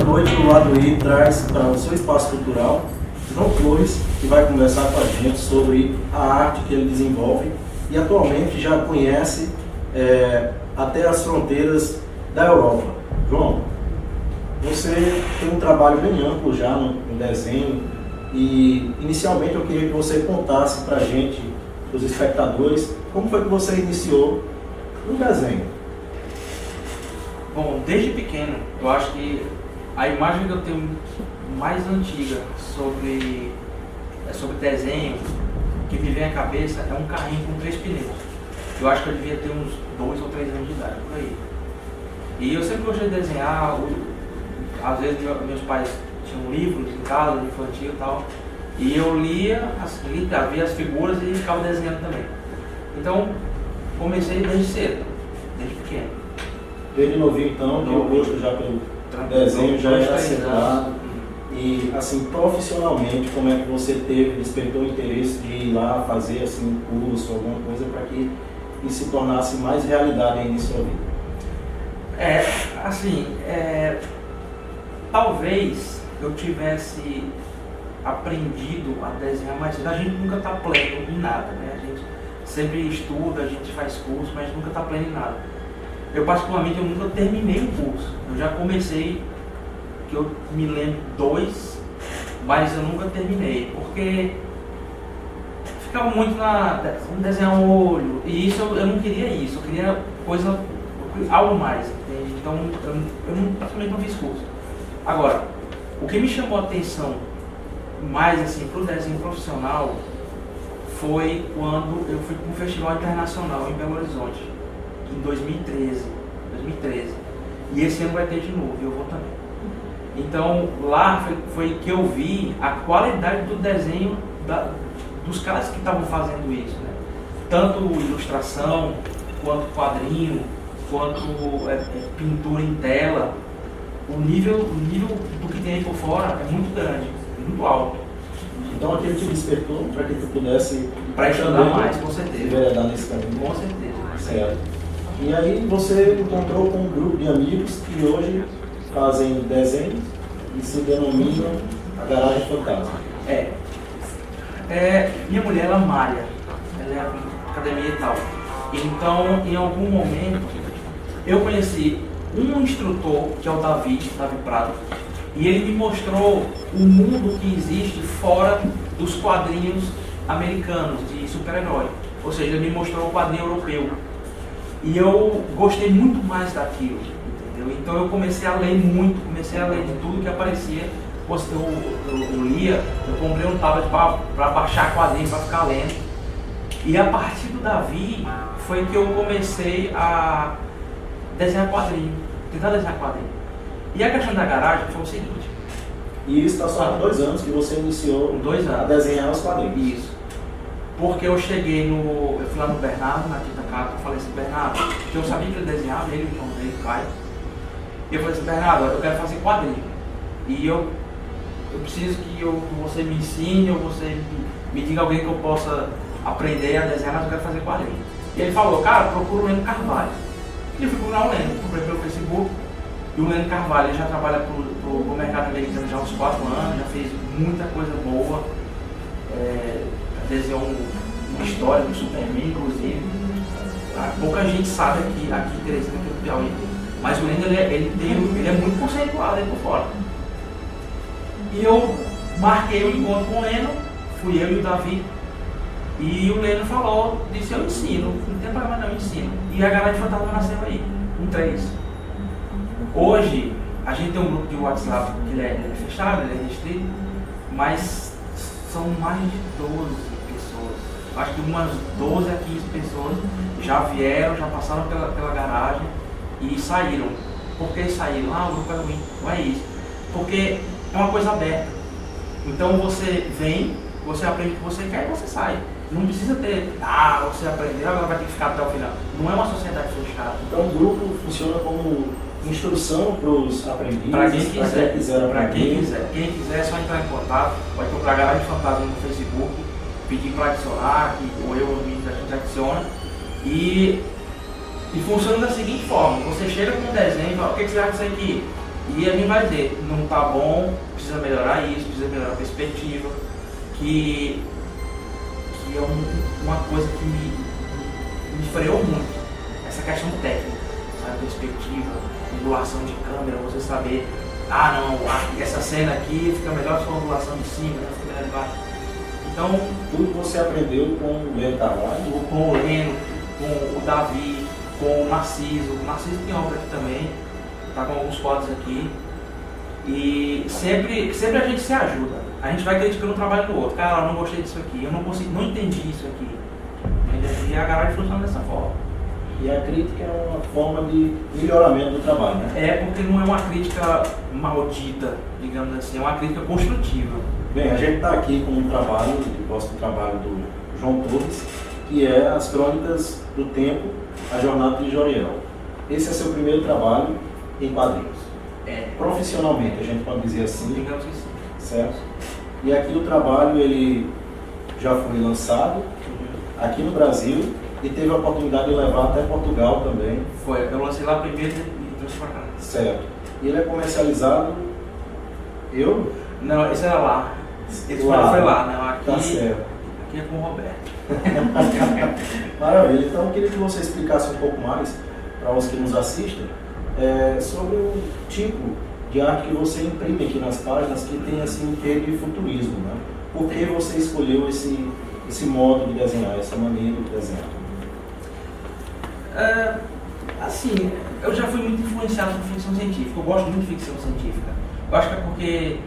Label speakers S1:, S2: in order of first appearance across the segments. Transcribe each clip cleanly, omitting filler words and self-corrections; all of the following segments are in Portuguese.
S1: noite o Lado I traz para o seu espaço cultural João Flores, que vai conversar com a gente sobre a arte que ele desenvolve e atualmente já conhece até as fronteiras da Europa. João, você tem um trabalho bem amplo já no desenho e inicialmente eu queria que você contasse para a gente, os espectadores, como foi que você iniciou no desenho.
S2: Bom, desde pequeno, eu acho que a imagem que eu tenho mais antiga sobre desenho, que me vem à cabeça, é um carrinho com 3 pneus. Eu acho que eu devia ter uns 2 ou 3 anos de idade, por aí. E eu sempre gostei de desenhar, às vezes meus pais tinham livros em casa, infantil e tal, e eu via as figuras e ficava desenhando também. Então, comecei desde cedo, desde pequeno.
S1: Desde novinho então, que o gosto já pelo desenho já era acentuado. E assim, profissionalmente, como é que você despertou o interesse de ir lá fazer assim, um curso, alguma coisa para que isso se tornasse mais realidade aí em sua vida?
S2: Talvez eu tivesse aprendido a desenhar, mas a gente nunca está pleno em nada, né? A gente sempre estuda, a gente faz curso, mas nunca está pleno em nada. Eu particularmente eu nunca terminei o curso. Eu já comecei, que eu me lembro 2, mas eu nunca terminei, porque ficava muito vamos desenhar um olho, e isso eu não queria isso, eu queria algo mais, entende? Então eu praticamente não fiz curso. Agora, o que me chamou a atenção mais assim para o desenho profissional foi quando eu fui para um festival internacional em Belo Horizonte, em 2013. E esse ano vai ter de novo, e eu vou também. Então lá foi que eu vi a qualidade do desenho dos caras que estavam fazendo isso, né? Tanto ilustração, quanto quadrinho, quanto pintura em tela. O nível do que tem aí por fora é muito grande, muito alto.
S1: Então aquilo te despertou para que tu pudesse
S2: para estudar mais, com certeza.
S1: Enveredar nesse caminho.
S2: Com certeza.
S1: Certo. E aí você encontrou com um grupo de amigos que hoje fazem desenho e se denominam a Garagem Fantasma.
S2: Minha mulher, ela malha, ela é academia e tal. Então, em algum momento, eu conheci um instrutor, que é o Davi Prado, e ele me mostrou o mundo que existe fora dos quadrinhos americanos de super-herói. Ou seja, ele me mostrou o quadrinho europeu. E eu gostei muito mais daquilo, entendeu? Então eu comecei a ler muito, comecei a ler de tudo que aparecia. Eu lia, eu comprei um tablet para baixar quadrinhos, para ficar lendo. E a partir do Davi foi que eu comecei a desenhar quadrinho, tentar desenhar quadrinho. E a questão da garagem foi o seguinte.
S1: E isso está só há 2 anos que você iniciou
S2: 2 anos.
S1: A desenhar os quadrinhos.
S2: Isso. Porque eu fui lá no Bernardo, na Quinta Cata, eu falei assim, Bernardo, que eu sabia que ele desenhava, ele, o irmão dele, o Caio. E eu falei assim, Bernardo, eu quero fazer quadrinho. E eu preciso que você me ensine, ou você me diga alguém que eu possa aprender a desenhar, mas eu quero fazer quadrinho. E ele falou, cara, procura o Leno Carvalho. E eu fui procurar o Leno, comprei pelo Facebook. E o Leno Carvalho, ele já trabalha pro mercado americano já há uns 4 anos, já fez muita coisa boa. Desenhou uma história do Superman, inclusive. Pouca gente sabe aqui em Teresina, aqui no Piauí. Mas o Leno, ele é muito conceituado aí por fora. E eu marquei o encontro com o Leno, fui eu e o Davi. E o Leno disse, eu ensino, não tem problema não, eu ensino. E a Garagem Fantasma nasceu aí, com 3. Hoje, a gente tem um grupo de WhatsApp que ele é fechado, ele é restrito, mas são mais de 12 pessoas. Acho que umas 12 a 15 pessoas já vieram, já passaram pela garagem e saíram. Por que saíram? O grupo é ruim, não é isso. Porque é uma coisa aberta. Então você vem, você aprende o que você quer e você sai. Não precisa ter, você aprendeu, agora vai ter que ficar até o final. Não é uma sociedade fechada.
S1: Então o grupo funciona como instrução para os aprendizes,
S2: para quem quiser
S1: aprender.
S2: Quem quiser é só entrar em contato, pode procurar Garagem Fantasma no Facebook, pedir para adicionar, ou eu a gente adiciona. E funciona da seguinte forma, você chega com um desenho e fala, o que você acha disso aqui? E a gente vai dizer, não está bom, precisa melhorar isso, precisa melhorar a perspectiva, que é uma coisa que me freou muito, essa questão técnica, sabe? Perspectiva, angulação de câmera, você saber, essa cena aqui fica melhor com a angulação de cima, fica melhor de baixo. Então,
S1: tudo você aprendeu com o Leno Carvalho?
S2: Com o Leno, com o Davi, com o Narciso. O Narciso tem obra aqui também, está com alguns quadros aqui. E sempre a gente se ajuda. A gente vai criticando o trabalho do outro. Cara, eu não gostei disso aqui, eu não entendi isso aqui. E a garagem funciona dessa forma.
S1: E a crítica é uma forma de melhoramento do trabalho, né?
S2: É, porque não é uma crítica maldita, digamos assim, é uma crítica construtiva.
S1: Bem, a gente está aqui com um trabalho, o próximo trabalho do João Torres, que é As Crônicas do Tempo, a Jornada de Joriel. Esse é seu primeiro trabalho em quadrinhos. Profissionalmente, a gente pode dizer assim.
S2: Digamos que sim.
S1: Certo? E aqui o trabalho, ele já foi lançado aqui no Brasil e teve a oportunidade de levar até Portugal também.
S2: Foi, eu lancei lá primeiro e trouxe para cá.
S1: Certo. E ele é comercializado...
S2: Não, esse era lá. Esse
S1: lá,
S2: foi lá, não. Aqui,
S1: tá certo.
S2: Aqui é com o Roberto.
S1: Maravilha. Então eu queria que você explicasse um pouco mais para os que nos assistem sobre o tipo de arte que você imprime aqui nas páginas que tem assim um quê de futurismo, né? Por que você escolheu esse modo de desenhar, essa maneira de desenhar?
S2: Assim, eu já fui muito influenciado por ficção científica. Eu gosto muito de ficção científica. Eu acho que é porque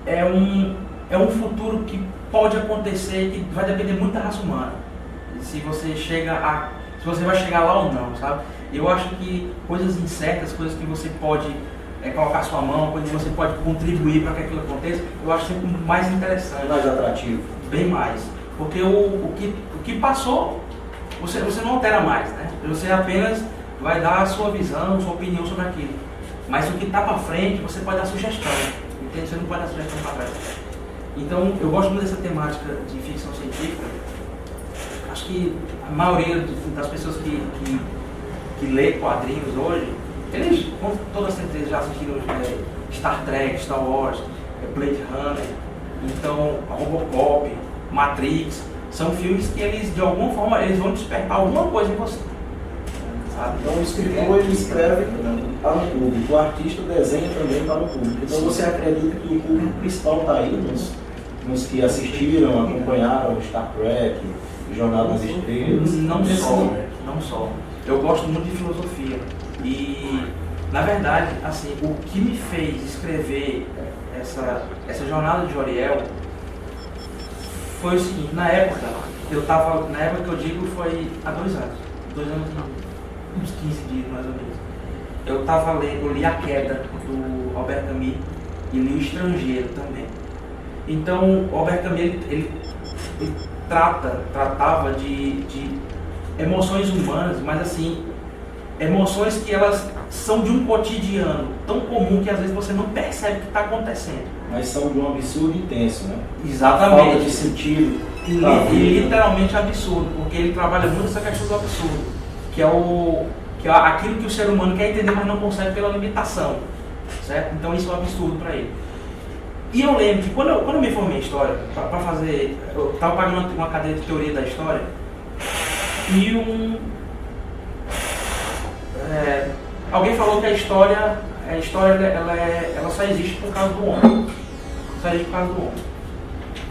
S2: é um futuro que pode acontecer, que vai depender muito da raça humana. Se você vai chegar lá ou não, sabe? Eu acho que coisas incertas, coisas que você pode colocar sua mão, coisas que você pode contribuir para que aquilo aconteça, eu acho sempre mais interessante.
S1: Mais atrativo.
S2: Bem mais. Porque o que passou, você não altera mais, né? Você apenas vai dar a sua visão, sua opinião sobre aquilo. Mas o que está para frente, você pode dar sugestão. Entende? Você não pode dar sugestão para trás. Então, eu gosto muito dessa temática de ficção científica. Acho que a maioria das pessoas que lê quadrinhos hoje, eles com toda certeza já assistiram Star Trek, Star Wars, Blade Runner, então Robocop, Matrix. São filmes que eles, de alguma forma, eles vão despertar alguma coisa em você. Sabe?
S1: Então o escritor ele escreve para o público, o artista desenha também para o público. Então você acredita que o público principal está aí nos que assistiram, acompanharam Star Trek, Jornada nas Estrelas?
S2: Não só. Eu gosto muito de filosofia e, na verdade, assim, o que me fez escrever essa jornada de Joriel foi o seguinte: na época que eu digo foi há 2 anos, 2 anos não, uns 15 dias mais ou menos. Eu li A Queda do Albert Camus e li O Estrangeiro também. Então, o Albert Camus ele tratava de emoções humanas, mas assim, emoções que elas são de um cotidiano tão comum que às vezes você não percebe o que está acontecendo.
S1: Mas são de um absurdo intenso, né?
S2: Exatamente.
S1: Falta de sentido.
S2: E literalmente absurdo, porque ele trabalha muito essa questão do absurdo, que é aquilo que o ser humano quer entender, mas não consegue pela limitação, certo? Então isso é um absurdo para ele. E eu lembro que quando eu me formei em História, para fazer, eu estava pagando uma cadeira de Teoria da História, e alguém falou que a história ela só existe por causa do homem. Só existe por causa do homem.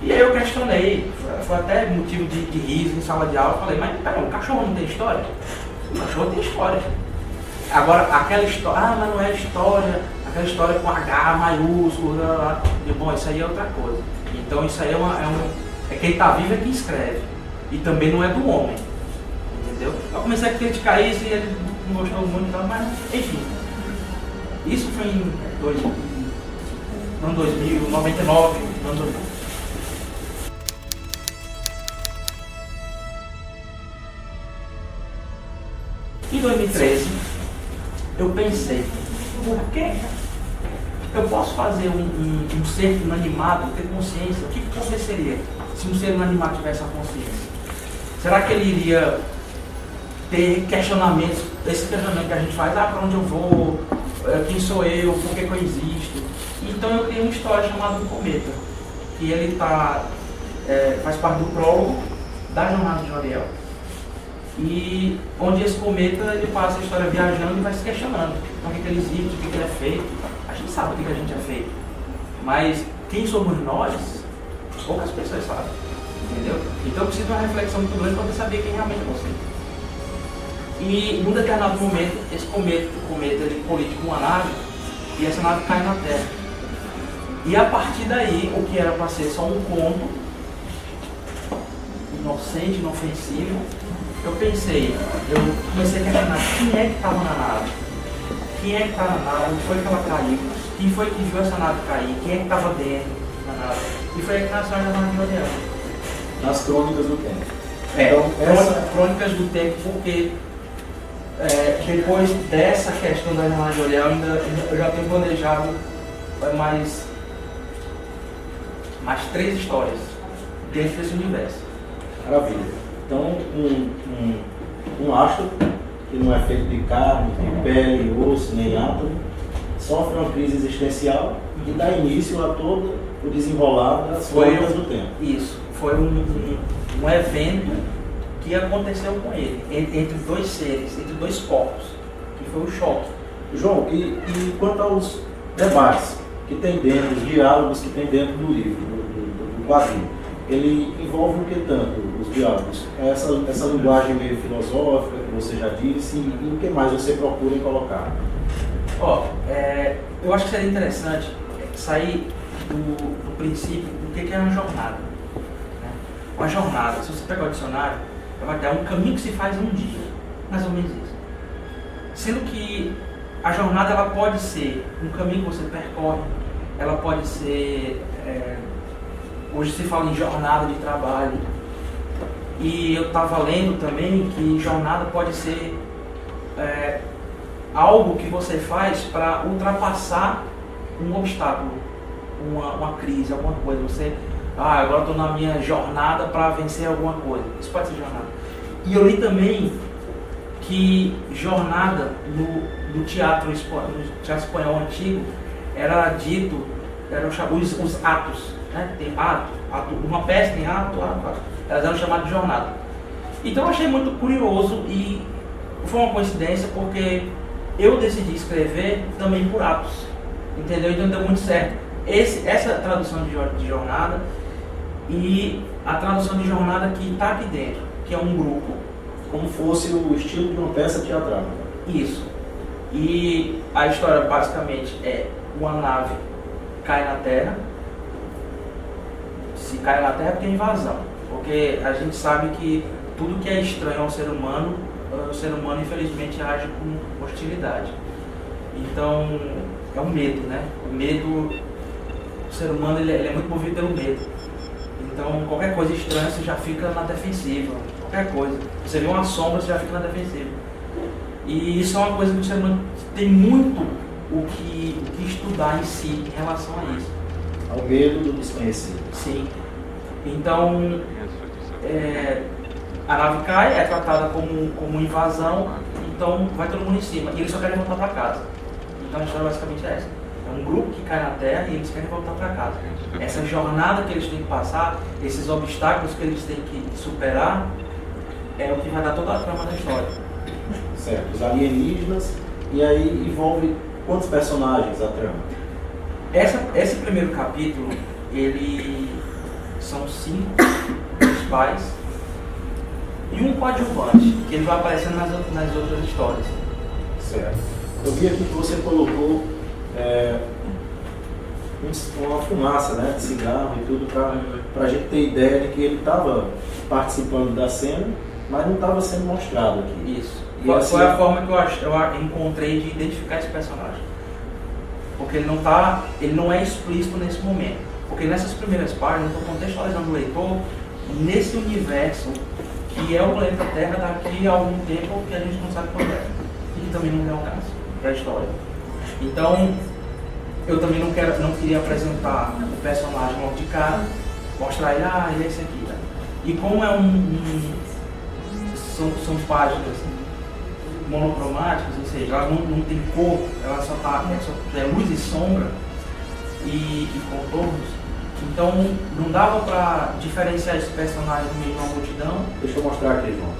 S2: E aí eu questionei, foi até motivo de riso em sala de aula. Eu falei, mas pera, o cachorro não tem história? O cachorro tem história. Agora, aquela história, mas não é história, aquela história com H maiúsculo, bom, isso aí é outra coisa. Então isso aí é quem está vivo é quem escreve. E também não é do homem. Entendeu? Eu comecei a criticar isso e ele não gostou muito, mas enfim. Isso foi em 99, ano 2000. Em 2013, eu pensei, por que eu posso fazer um ser inanimado ter consciência? O que aconteceria se um ser inanimado tivesse a consciência? Será que ele iria ter questionamentos, esse questionamento que a gente faz, para onde eu vou, quem sou eu, por que eu existo. Então eu criei uma história chamada O Cometa, que ele faz parte do prólogo da jornada de Joriel. E onde esse cometa ele passa a história viajando e vai se questionando então, o que ele existe, o que ele é feito. A gente sabe o que a gente é feito, mas quem somos nós, poucas pessoas sabem, entendeu? Então eu preciso de uma reflexão muito grande para saber quem realmente é você. E num determinado momento, esse cometa ele colide com uma nave e essa nave cai na Terra. E a partir daí, o que era para ser só um conto, inocente, inofensivo, eu comecei a questionar quem é que estava na nave, quem é que está na nave, onde foi que ela caiu, quem foi que viu essa nave cair, quem é que estava dentro da nave. E foi aí que nasceu a jornada de Joriel.
S1: Nas crônicas do tempo.
S2: Então, crônicas do tempo, porque depois dessa questão da jornada de Joriel, eu já tenho planejado mais 3 histórias dentro desse universo.
S1: Maravilha. Então, um astro que não é feito de carne, de pele, osso, nem átomo, sofre uma crise existencial e dá início a todo o desenrolar das crônicas do tempo.
S2: Isso. Foi um evento que aconteceu com ele, entre 2 seres, entre 2 corpos, que foi o choque.
S1: João, e quanto aos debates que tem dentro, os diálogos que tem dentro do livro, do quadrinho, ele envolve o que tanto, os diálogos? Essa linguagem meio filosófica que você já disse, e o que mais você procura em colocar?
S2: Eu acho que seria interessante sair do princípio do que é uma jornada. Né? Uma jornada, se você pegar o dicionário, vai ter um caminho que se faz em um dia, mais ou menos isso. Sendo que a jornada ela pode ser um caminho que você percorre, ela pode ser, hoje se fala em jornada de trabalho, e eu estava lendo também que jornada pode ser algo que você faz para ultrapassar um obstáculo, uma crise, alguma coisa. Você, agora estou na minha jornada para vencer alguma coisa. Isso pode ser jornada. E eu li também que jornada no teatro espanhol antigo era dito, eram os atos, né? Tem ato, uma peça tem ato, elas eram chamadas de jornada. Então eu achei muito curioso e foi uma coincidência porque eu decidi escrever também por atos, entendeu? Então deu muito certo essa tradução de jornada e a tradução de jornada que está aqui dentro, que é um grupo.
S1: Como fosse o estilo de uma peça teatral.
S2: Isso. E a história basicamente é uma nave cai na Terra. Se cai na Terra é porque é invasão. Porque a gente sabe que tudo que é estranho ao ser humano, o ser humano infelizmente age com hostilidade. Então é o medo, né? O medo, o ser humano ele é muito movido pelo medo. Então qualquer coisa estranha você já fica na defensiva. Qualquer coisa. Você vê uma sombra, você já fica na defensiva. E isso é uma coisa que o ser humano tem muito o que estudar em si em relação a isso.
S1: Ao medo do desconhecido.
S2: Sim. Então, a nave cai, é tratada como invasão, então vai todo mundo em cima. E eles só querem voltar para casa. Então a história basicamente é essa. É um grupo que cai na Terra e eles querem voltar para casa. Essa jornada que eles têm que passar, esses obstáculos que eles têm que superar, é o que vai dar toda a trama da história.
S1: Certo, os alienígenas, e aí envolve quantos personagens a trama?
S2: Esse primeiro capítulo, ele são 5 principais e um coadjuvante, que ele vai aparecendo nas outras histórias.
S1: Certo. Eu vi aqui que você colocou uma fumaça, né, de cigarro e tudo, para a gente ter ideia de que ele estava participando da cena, mas não estava sendo mostrado aqui.
S2: Isso.
S1: E
S2: foi a forma que eu encontrei de identificar esse personagem. Porque ele não é explícito nesse momento. Porque nessas primeiras páginas eu estou contextualizando o leitor nesse universo que é o planeta Terra daqui a algum tempo que a gente não sabe quando é. E também não é o caso para a história. Então, eu também não queria apresentar o personagem logo de cara, mostrar ele, ele é esse aqui. Tá? E como são páginas monocromáticas, seja, ela não tem cor, ela só é luz e sombra e contornos. Então não dava para diferenciar esse personagem no meio de uma multidão.
S1: Deixa eu mostrar aqui, João.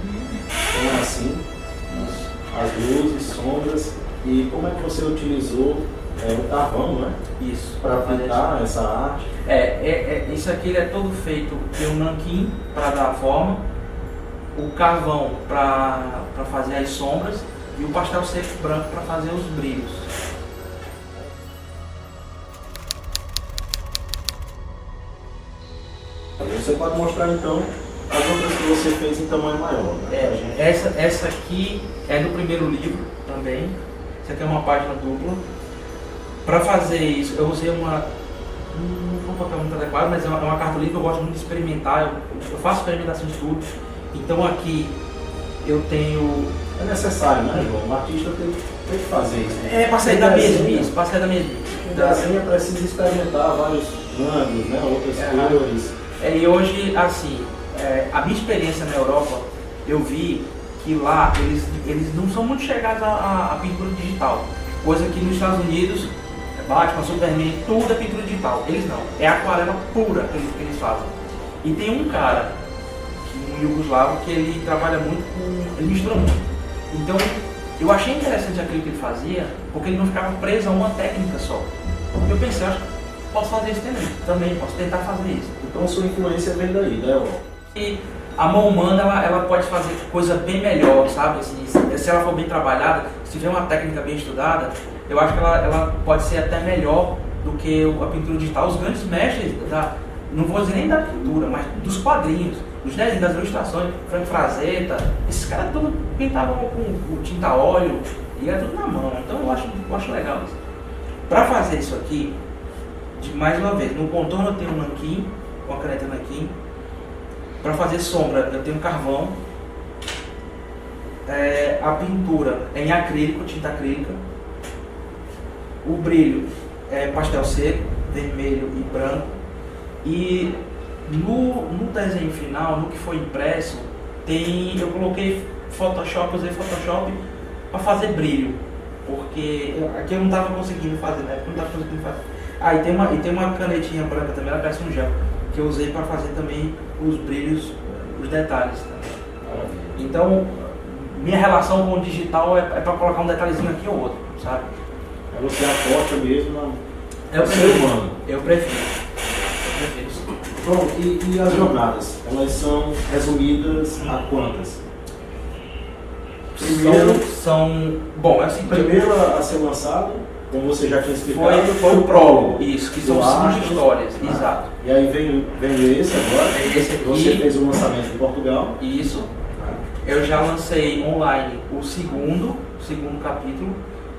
S1: Então é assim, as luzes, sombras, e como é que você utilizou o carvão, né?
S2: Isso.
S1: Para pintar essa arte.
S2: Isso aqui ele é todo feito pelo nanquim para dar a forma, o carvão para fazer as sombras e o pastel seco branco para fazer os brilhos.
S1: Você pode mostrar então as outras que você fez em tamanho maior, né?
S2: Essa aqui é do primeiro livro também. Essa aqui é uma página dupla. Para fazer isso, eu usei não vou botar muito adequado, mas é uma cartolina que eu gosto muito de experimentar. Eu faço experimentação de tudo. Então aqui eu tenho...
S1: É necessário, né, João? O artista tem que fazer isso.
S2: Para sair da mesmice, para sair da mesmice.
S1: O desenho precisa experimentar vários ângulos, né, outras cores.
S2: E hoje, assim, a minha experiência na Europa, eu vi que lá eles não são muito chegados à pintura digital. Coisa que nos Estados Unidos, Batman, Superman, tudo é pintura digital. Eles não. É aquarela pura que eles fazem. E tem um cara, um iugoslavo, que ele trabalha muito com... Ele mistura muito. Então, eu achei interessante aquilo que ele fazia, porque ele não ficava preso a uma técnica só. Eu pensei, acho que posso fazer isso também, posso tentar fazer isso.
S1: Então, sua influência vem daí, né, João?
S2: E a mão humana, ela pode fazer coisa bem melhor, sabe? Assim, se ela for bem trabalhada, se tiver uma técnica bem estudada, eu acho que ela pode ser até melhor do que a pintura digital. Os grandes mestres, não vou dizer nem da pintura, mas dos quadrinhos, dos desenhos, das ilustrações, Frank Frazetta, esses caras tudo pintavam com tinta óleo e era tudo na mão. Então eu acho legal isso. Para fazer isso aqui, mais uma vez, no contorno eu tenho um nanquim, com a caneta nanquim. Para fazer sombra eu tenho carvão. A pintura é em acrílico, tinta acrílica. O brilho é pastel seco, vermelho e branco. E no desenho final, no que foi impresso, eu coloquei Photoshop, usei Photoshop para fazer brilho. Porque aqui eu não estava conseguindo fazer, né? Eu não estava conseguindo fazer. E tem uma canetinha branca também, ela parece um gel, que eu usei para fazer também os brilhos, os detalhes. Então, minha relação com o digital é para colocar um detalhezinho aqui ou outro, sabe?
S1: Você aposta mesmo
S2: no
S1: ser humano.
S2: Eu prefiro.
S1: Bom, e as jornadas? Elas são resumidas a quantas?
S2: Bom, é assim,
S1: primeiro a ser lançado, como você já tinha explicado,
S2: foi o prólogo. Isso, que são 5 histórias, exato.
S1: E aí veio esse agora.
S2: Esse aqui.
S1: Você fez o lançamento em Portugal.
S2: Isso. Eu já lancei online o segundo capítulo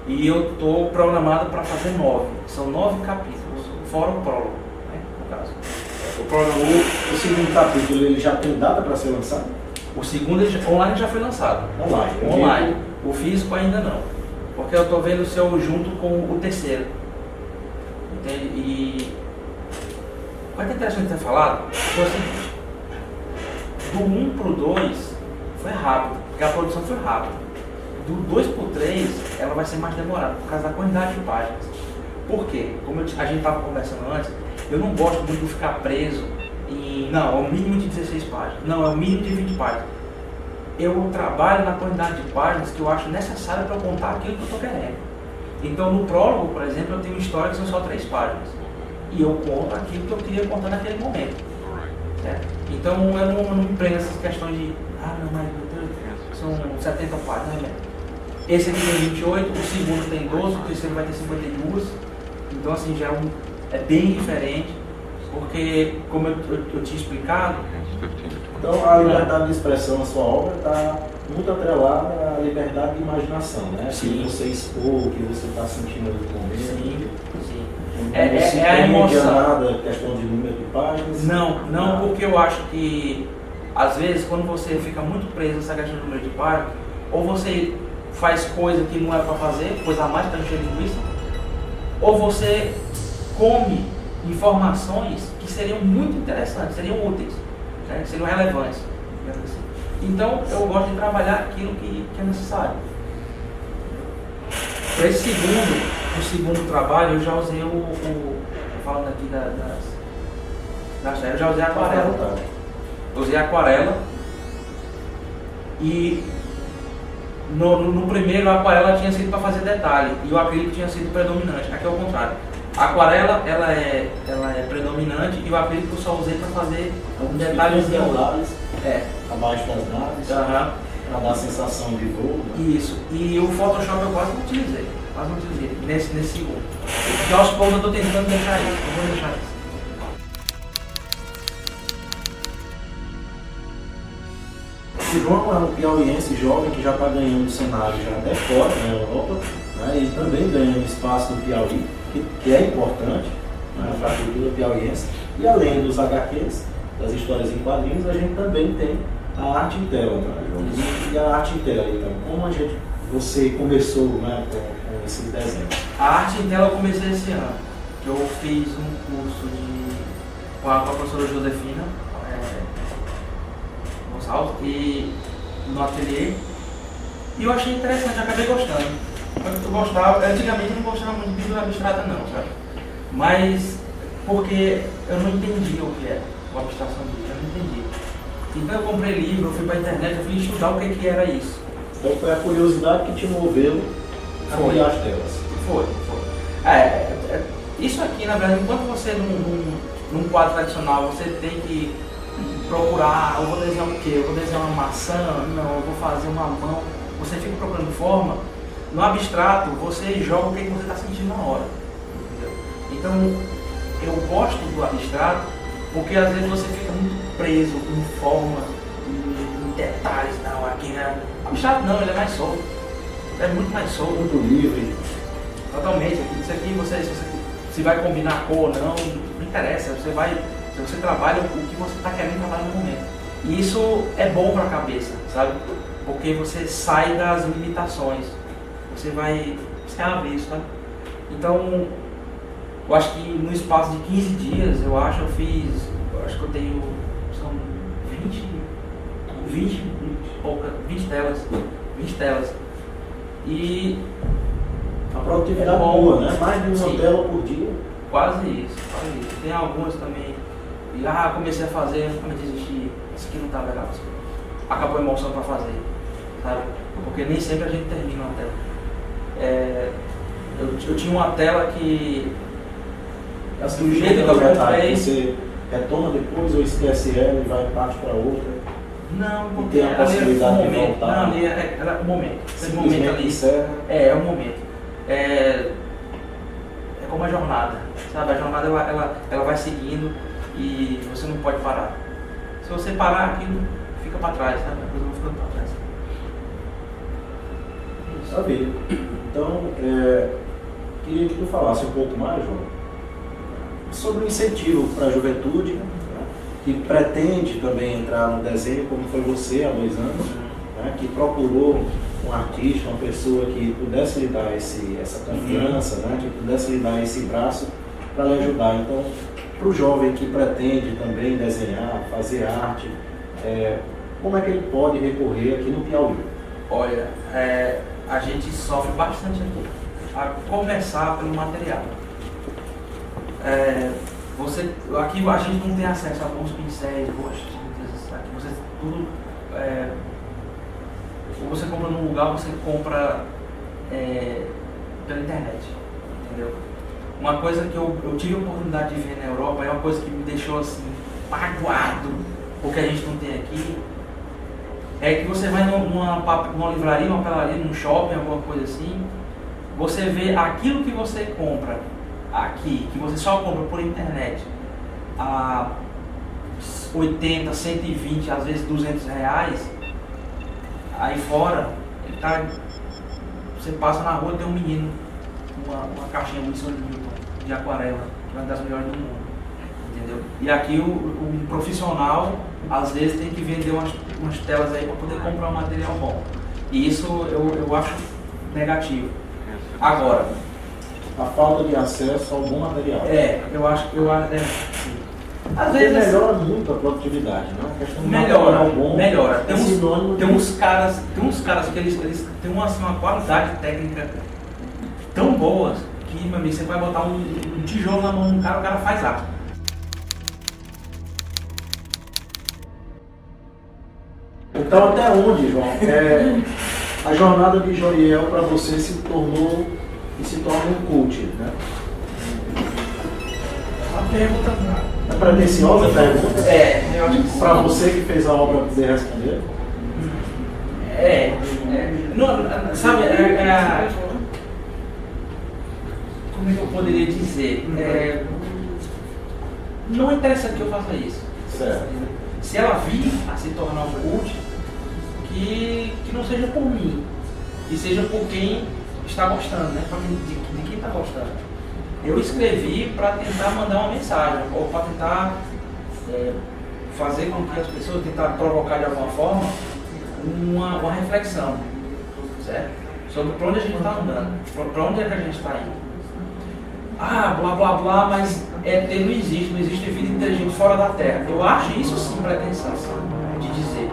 S2: e eu estou programado para fazer 9. São 9 capítulos, fora o prólogo, né, no caso.
S1: O segundo capítulo ele já tem data para ser lançado?
S2: O segundo online já foi lançado. Online. O físico ainda não. Porque eu estou vendo se eu junto com o terceiro. Entende? E o que é interessante ter falado foi o seguinte: do 1 para o 2 foi rápido, porque a produção foi rápida. Do 2 para o 3 ela vai ser mais demorada por causa da quantidade de páginas. Por quê? Como a gente estava conversando antes, eu não gosto muito de ficar preso em, não, é o mínimo de 16 páginas, não, é o mínimo de 20 páginas. Eu trabalho na quantidade de páginas que eu acho necessário para contar aquilo que eu estou querendo. Então, no prólogo, por exemplo, eu tenho uma história que são só 3 páginas. E eu conto aquilo que eu queria contar naquele momento. Certo? Então, eu não me prendo nessas questões de, não, mas meu Deus, são 70 páginas, né? Esse aqui tem 28, o segundo tem 12, o terceiro vai ter 52. Então, assim, já é bem diferente, porque, como eu tinha explicado...
S1: Então, a liberdade de expressão na sua obra está muito atrelada à liberdade de imaginação, né?
S2: Sim.
S1: Que você expor, o que você está sentindo no momento.
S2: Sim, sim.
S1: Não
S2: É a emoção.
S1: Nada, questão de número de páginas.
S2: Não, porque eu acho que, às vezes, quando você fica muito preso nessa questão do número de páginas, ou você faz coisa que não é para fazer, coisa a mais para encher linguiça, ou você come informações que seriam muito interessantes, seriam úteis, né, que seriam relevantes. Então, eu gosto de trabalhar aquilo que é necessário. Para esse segundo trabalho, eu já usei falando aqui eu já usei aquarela. Eu usei aquarela e no primeiro a aquarela tinha sido para fazer detalhe e o acrílico tinha sido predominante. Aqui é o contrário. A aquarela ela é predominante e o acrílico eu só usei para fazer um detalhezinho
S1: abaixo das naves, para dar a sensação de voo. Né?
S2: Isso. E o Photoshop eu quase não utilizei nesse segundo. Porque aos poucos eu estou tentando deixar isso. Eu vou deixar isso.
S1: O João é um piauiense jovem que já está ganhando cenário já até fora, na Europa, né, e também ganhando espaço no Piauí, que é importante, né, para a cultura piauiense. E além dos HQs, das histórias em quadrinhos, a gente também tem a arte em tela, né, João? E a arte em tela, então, como você começou, né, com esse desenho?
S2: A arte em tela eu comecei esse ano, que eu fiz um curso com a professora Josefina Gonçalves e no ateliê, e eu achei interessante, acabei gostando. Eu gostava, antigamente eu não gostava muito de pintura abstrata não, sabe? Mas porque eu não entendia o que era a abstração disso, eu não entendia. Então eu comprei livro, eu fui para a internet, eu fui estudar o que era isso.
S1: Então foi a curiosidade que te moveu a criar as telas.
S2: Foi. Isso aqui, na verdade, enquanto você num quadro tradicional, você tem que procurar, eu vou desenhar o quê? Eu vou desenhar uma maçã? Não, eu vou fazer uma mão. Você fica procurando forma. No abstrato, você joga o que você está sentindo na hora. Entendeu? Então, eu gosto do abstrato porque às vezes você fica muito preso em forma, em detalhes. Não, aqui né? Abstrato não, ele é mais solto. É muito mais solto.
S1: Muito livre.
S2: Totalmente. Isso aqui, se vai combinar a cor ou não interessa. Se você trabalha o que você está querendo trabalhar no momento. E isso é bom para a cabeça, sabe? Porque você sai das limitações. Você vai avesso, sabe? Então, eu acho que no espaço de 15 dias, eu acho que eu tenho, são 20 telas. E
S1: a produtividade é boa, né? Mais de uma tela por dia.
S2: Quase isso. Tem algumas também. E comecei a fazer, mas desisti. Isso aqui não tá legal. Acabou a emoção para fazer, sabe? Porque nem sempre a gente termina uma tela. Eu tinha uma tela que
S1: do jeito que eu comprei, você retoma depois ou esquece ela e vai parte para outra?
S2: Não, porque
S1: tem a possibilidade de voltar.
S2: Não, era o momento. Esse momento ali. É o momento. É como a jornada, sabe? A jornada ela vai seguindo e você não pode parar. Se você parar, aquilo fica para trás, sabe? A coisa vai ficando para trás.
S1: Sabia. Então, queria que tu falasse um pouco mais, João, sobre o incentivo para a juventude, né, que pretende também entrar no desenho, como foi você há 2 anos, né, que procurou um artista, uma pessoa que pudesse lhe dar essa confiança, né, que pudesse lhe dar esse braço para lhe ajudar. Então, para o jovem que pretende também desenhar, fazer arte, como é que ele pode recorrer aqui no Piauí?
S2: Olha, a gente sofre bastante aqui, a começar pelo material. Aqui a gente não tem acesso a bons pincéis, boas tintas, aqui você tudo, você compra num lugar, você compra pela internet, entendeu? Uma coisa que eu tive a oportunidade de ver na Europa, é uma coisa que me deixou assim, magoado, porque a gente não tem aqui, é que você vai numa livraria, uma papelaria, num shopping, alguma coisa assim, você vê aquilo que você compra aqui, que você só compra por internet, a 80, 120, às vezes 200 reais, aí fora, você passa na rua e tem um menino, uma caixinha Winsor Newton de aquarela, que é uma das melhores do mundo, entendeu? E aqui o profissional, às vezes, tem que vender umas telas aí para poder comprar um material bom. E isso eu acho negativo. Agora,
S1: a falta de acesso ao bom material.
S2: Eu acho sim. Às
S1: Porque
S2: vezes
S1: melhora muito a produtividade, né? A questão do
S2: melhora.
S1: material bom,
S2: Melhora. Tem uns caras que eles têm uma qualidade técnica tão boas que, meu amigo, você vai botar um tijolo na mão do cara, o cara faz rápido.
S1: Então até onde, João, a jornada de Joriel para você se tornou e se torna um coach, né?
S2: Uma pergunta.
S1: É pretensiosa a pergunta?
S2: Eu acho que
S1: para você que fez a obra poder responder?
S2: Não, sabe, como é que eu poderia dizer? Não interessa que eu faça isso.
S1: Certo.
S2: Se ela vir a se tornar um coach, que não seja por mim, que seja por quem está gostando, né? De quem está gostando. Eu escrevi para tentar mandar uma mensagem, ou para tentar fazer com que as pessoas, tentar provocar de alguma forma uma reflexão, certo? Sobre para onde a gente está andando, para onde é que a gente está indo. Blá blá blá, mas ET não existe vida inteligente fora da Terra. Eu acho isso sim pretensão de dizer.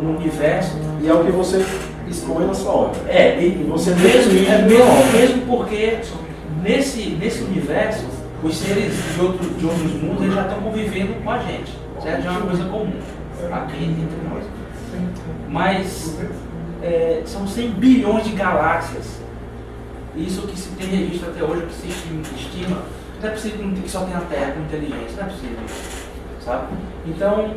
S2: No universo.
S1: E é o que você expõe na sua obra.
S2: E
S1: você
S2: mesmo porque nesse universo, os seres de outros mundos eles já estão convivendo com a gente, certo? Já é uma coisa comum aqui entre nós. Mas são 100 bilhões de galáxias. Isso que se tem registro até hoje, o que se estima, não é possível que só tenha a Terra com inteligência, não é possível, sabe? Então,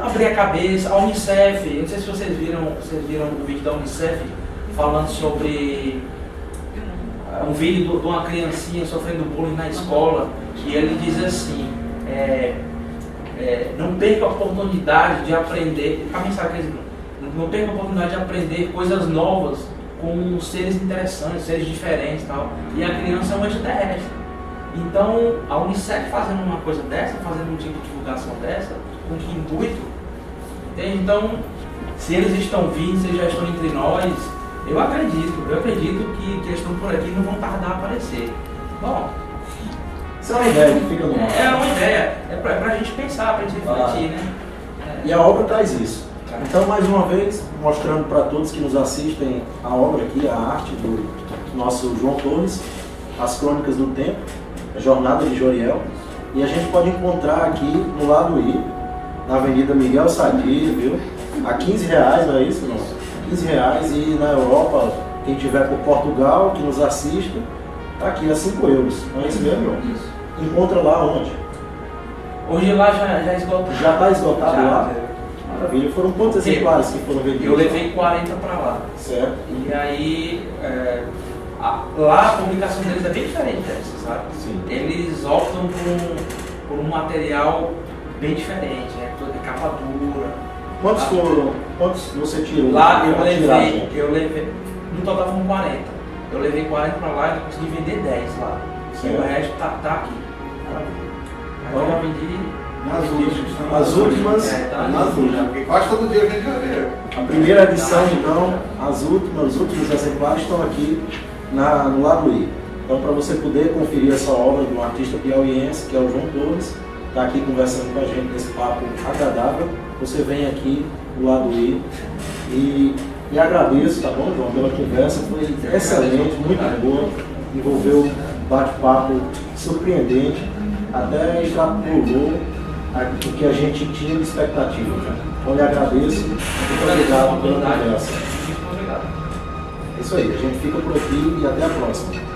S2: abrir a cabeça, a Unicef, não sei se vocês viram o vídeo da Unicef falando sobre um vídeo de uma criancinha sofrendo bullying na escola, e ele diz assim, não perca a oportunidade de aprender, a mensagem que eles não perca a oportunidade de aprender coisas novas com seres interessantes, seres diferentes e tal. E a criança é um extraterrestre. Então, a Unicef fazendo uma coisa dessa, fazendo um tipo de divulgação dessa, com que intuito? Entende? Então, se eles estão vindo, se eles já estão entre nós, eu acredito que eles estão por aqui e não vão tardar a aparecer. Bom,
S1: isso é uma ideia que fica no ar.
S2: É uma ideia, é pra gente pensar, pra gente refletir, né?
S1: E a obra traz isso. Então, mais uma vez, mostrando para todos que nos assistem a obra aqui, a arte do nosso João Torres, as Crônicas do Tempo, a Jornada de Joriel. E a gente pode encontrar aqui no lado I, na Avenida Miguel Sadi, viu? A R$15, não é isso, não? R$15. E na Europa, quem tiver por Portugal, que nos assista, está aqui a €5. Não é isso mesmo, João?
S2: Isso.
S1: Encontra lá onde?
S2: Hoje lá já esgotou.
S1: Já está esgotado lá?
S2: Já.
S1: Maravilha. Foram quantos exemplares que foram vendidos?
S2: Eu levei 40 para lá.
S1: Certo.
S2: E aí, lá a publicação deles é bem diferente dessa, sabe?
S1: Sim.
S2: Eles optam por um material bem diferente, né? Toda capa dura.
S1: Quantos foram? Quantos você tirou?
S2: Lá eu levei, no total foram 40. Eu levei 40 para lá e consegui vender 10 lá. E o resto tá aqui. Agora eu já vendi.
S1: As últimas,
S3: porque quase todo dia a gente já vê.
S1: a primeira edição, então, os últimos exemplares estão aqui no lado I. Então, para você poder conferir essa obra de um artista piauiense, que é o João Torres, está aqui conversando com a gente nesse papo agradável, você vem aqui do lado I e agradeço, tá bom, João, pela conversa, foi excelente, muito boa, envolveu um bate-papo surpreendente, até extrapolou o que a gente tinha de expectativa. Né? Então, eu lhe agradeço, muito obrigado pela conversa.
S2: Muito obrigado.
S1: É isso aí, a gente fica por aqui e até a próxima.